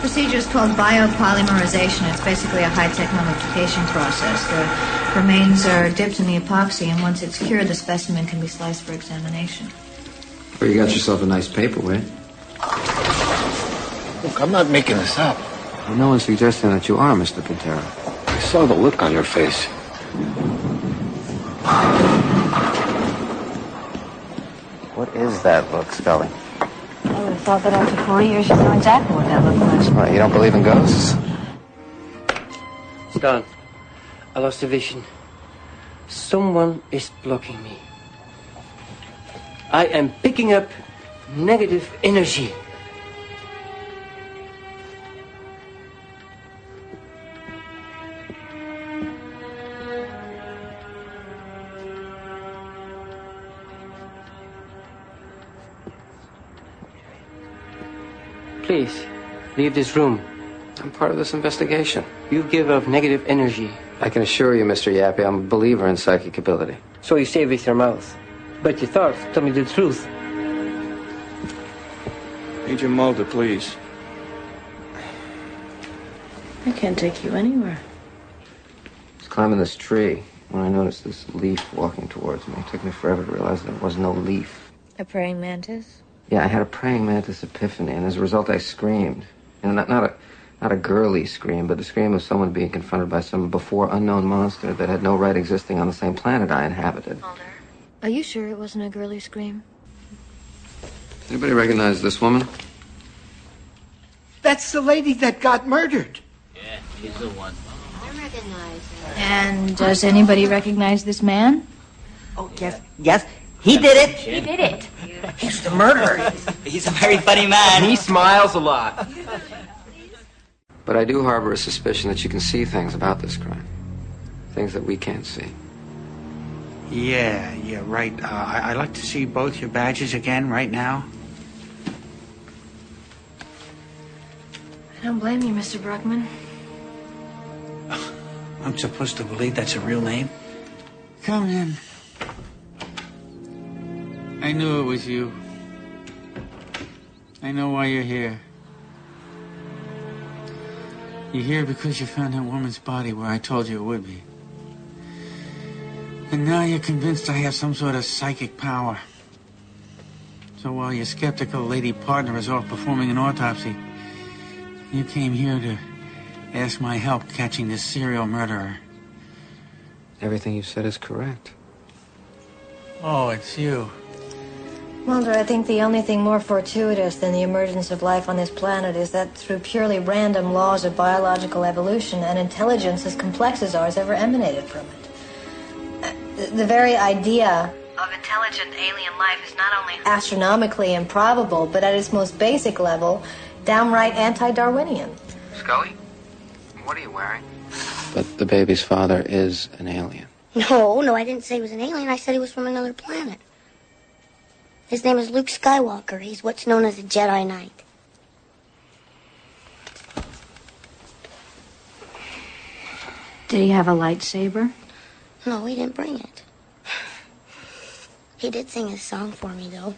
procedure is called biopolymerization. It's basically a high-tech mummification process. The remains are dipped in the epoxy, and once it's cured, the specimen can be sliced for examination. Well, you got yourself a nice paperweight. Look, I'm not making this up. Well, no one's suggesting that you are, Mr. Pantera. I saw the look on your face. What is that look, Scully? I would have thought that after 40 years you'd know exactly what that looked like. What, you don't believe in ghosts? It's gone. I lost the vision. Someone is blocking me. I am picking up negative energy. Please, leave this room. I'm part of this investigation. You give off negative energy. I can assure you, Mr. Yappy, I'm a believer in psychic ability. So you say with your mouth. But your thoughts tell me the truth. Agent Mulder, please. I can't take you anywhere. I was climbing this tree when I noticed this leaf walking towards me. It took me forever to realize there was no leaf. A praying mantis? Yeah, I had a praying mantis epiphany, and as a result, I screamed. And not a girly scream, but the scream of someone being confronted by some before unknown monster that had no right existing on the same planet I inhabited. Mulder, are you sure it wasn't a girly scream? Anybody recognize this woman? That's the lady that got murdered. Yeah, she's the one. I recognize her. And does anybody recognize this man? Oh, yes. He did it. He did it. He's the murderer. He's a very funny man. He smiles a lot. But I do harbor a suspicion that you can see things about this crime. Things that we can't see. Yeah, right. I'd like to see both your badges again right now. I don't blame you, Mr. Bruckman. I'm supposed to believe that's a real name? Come in. I knew it was you. I know why you're here. You're here because you found that woman's body where I told you it would be. And now you're convinced I have some sort of psychic power. So while your skeptical lady partner is off performing an autopsy, you came here to ask my help catching this serial murderer. Everything you said is correct. Oh, it's you. Mulder, I think the only thing more fortuitous than the emergence of life on this planet is that through purely random laws of biological evolution, an intelligence as complex as ours ever emanated from it. The very idea of intelligent alien life is not only astronomically improbable, but at its most basic level, downright anti-Darwinian. Scully, what are you wearing? But the baby's father is an alien. No, I didn't say he was an alien. I said he was from another planet. His name is Luke Skywalker. He's what's known as a Jedi Knight. Did he have a lightsaber? No, he didn't bring it. He did sing his song for me, though.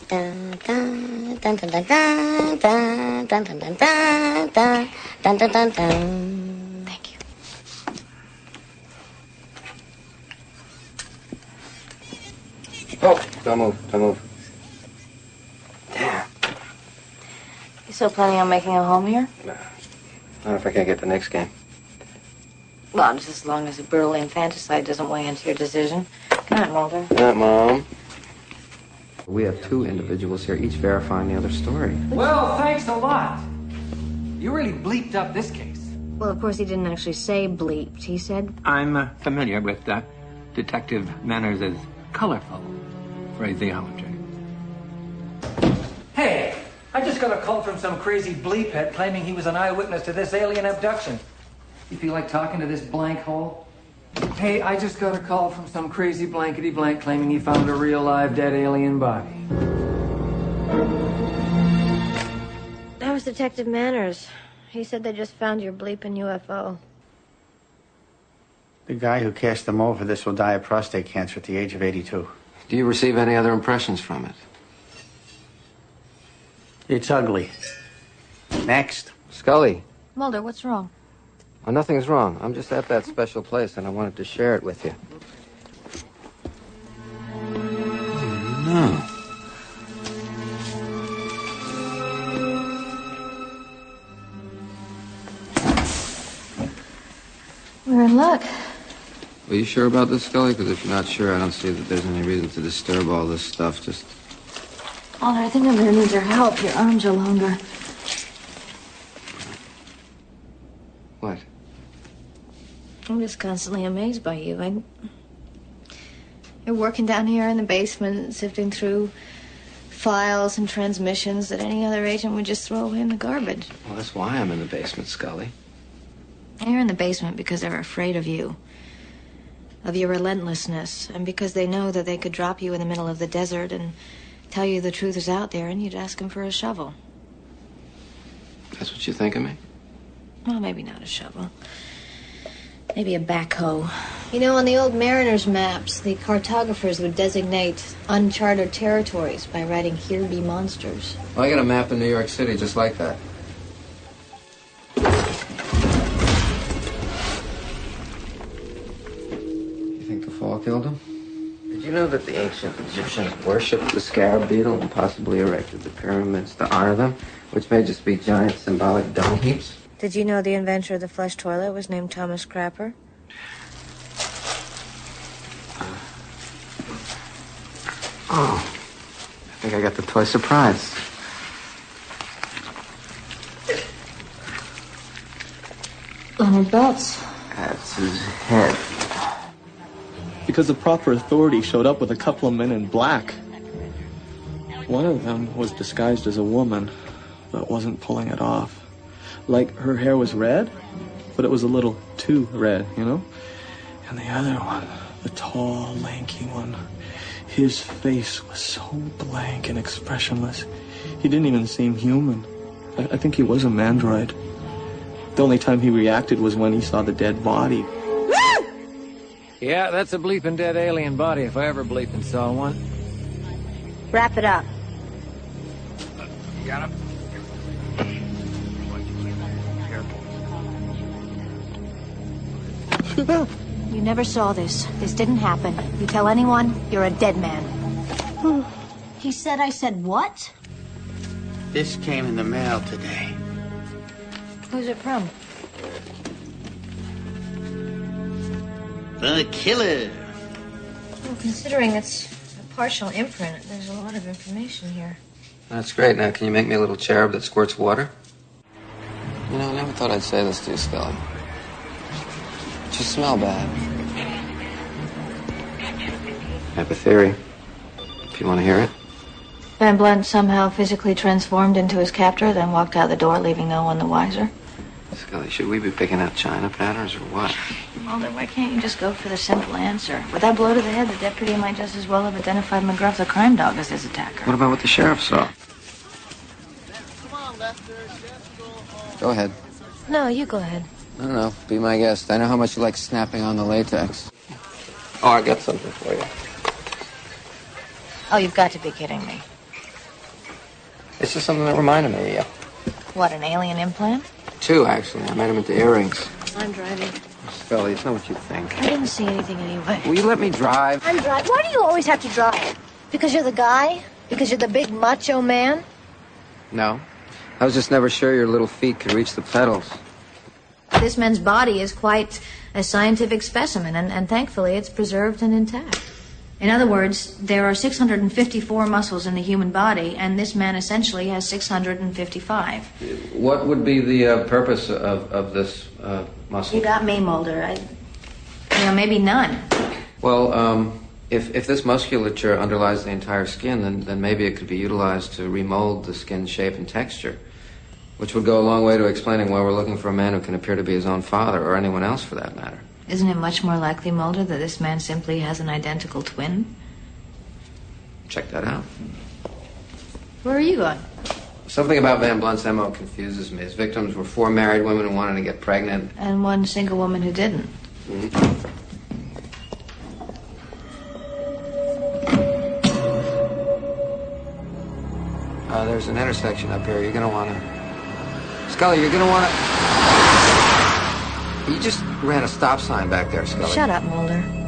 Dun dun dun dun dun dun dun dun dun dun dun dun dun dun dun. Thank you. Oh, don't move. Damn. You still planning on making a home here? No. Not if I can't get the next game. Well, just as long as the brutal infanticide doesn't weigh into your decision. Good night, Mulder. Good night, Mom. We have two individuals here, each verifying the other story. Well, thanks a lot. You really bleeped up this case. Well, of course, he didn't actually say bleeped. He said... I'm familiar with Detective Manners' colorful phraseology. Hey, I just got a call from some crazy bleephead claiming he was an eyewitness to this alien abduction. You feel like talking to this blank hole? Hey, I just got a call from some crazy blankety blank claiming he found a real live dead alien body. That was Detective Manners. He said they just found your bleeping UFO. The guy who cast the mold for this will die of prostate cancer at the age of 82. Do you receive any other impressions from it? It's ugly. Next. Scully. Mulder, what's wrong? Oh, nothing's wrong. I'm just at that special place, and I wanted to share it with you. No. We're in luck. Are you sure about this, Scully? Because if you're not sure, I don't see that there's any reason to disturb all this stuff. Just... Mulder, I think I'm gonna need your help. Your arms are longer. What? I'm just constantly amazed by you. You're working down here in the basement, sifting through files and transmissions that any other agent would just throw away in the garbage. Well, that's why I'm in the basement, Scully. They're in the basement because they're afraid of you, of your relentlessness, and because they know that they could drop you in the middle of the desert and tell you the truth is out there and you'd ask them for a shovel. That's what you think of me? Well, maybe not a shovel. Maybe a backhoe. You know, on the old mariners' maps, the cartographers would designate uncharted territories by writing, "Here be monsters." Well, I got a map in New York City just like that. You think the fall killed him? Did you know that the ancient Egyptians worshipped the scarab beetle and possibly erected the pyramids to honor them, which may just be giant symbolic dung heaps? Did you know the inventor of the flush toilet was named Thomas Crapper? Oh, I think I got the toy surprise. Leonard Betts. That's his head. Because the proper authority showed up with a couple of men in black. One of them was disguised as a woman, but wasn't pulling it off. Like her hair was red, but it was a little too red, you know? And the other one, the tall, lanky one, his face was so blank and expressionless. He didn't even seem human. I think he was a mandroid. The only time he reacted was when he saw the dead body. Yeah, that's a bleeping dead alien body if I ever bleeping saw one. Wrap it up. You got him? You never saw this. This didn't happen. You tell anyone, you're a dead man. He said I said what? This came in the mail today. Who's it from? The killer. Well, considering it's a partial imprint, there's a lot of information here. That's great. Now, can you make me a little cherub that squirts water? You know, I never thought I'd say this to you, Scully. But you smell bad. I have a theory. If you want to hear it. Van Blunt somehow physically transformed into his captor, then walked out the door, leaving no one the wiser. Scully, should we be picking out China patterns or what? Well, then why can't you just go for the simple answer? With that blow to the head, the deputy might just as well have identified McGruff, the crime dog, as his attacker. What about what the sheriff saw? Go ahead. No, you go ahead. No, be my guest. I know how much you like snapping on the latex. Oh, I got something for you. Oh, you've got to be kidding me. It's just something that reminded me of you. What, an alien implant? Two, actually. I made them into earrings. I'm driving. Scully, it's not what you think. I didn't see anything anyway. Will you let me drive? I'm driving. Why do you always have to drive? Because you're the guy? Because you're the big macho man? No. I was just never sure your little feet could reach the pedals. This man's body is quite a scientific specimen, and thankfully it's preserved and intact. In other words, there are 654 muscles in the human body, and this man essentially has 655. What would be the purpose of this muscle? You got me, Mulder. Maybe none. Well, if this musculature underlies the entire skin, then maybe it could be utilized to remold the skin shape and texture, which would go a long way to explaining why we're looking for a man who can appear to be his own father, or anyone else for that matter. Isn't it much more likely, Mulder, that this man simply has an identical twin? Check that out. Where are you going? Something about Van Blunt's MO confuses me. His victims were 4 married women who wanted to get pregnant. And one single woman who didn't. Mm-hmm. There's an intersection up here. You're going to want to Scully, you're gonna wanna... You just ran a stop sign back there, Scully. Shut up, Mulder.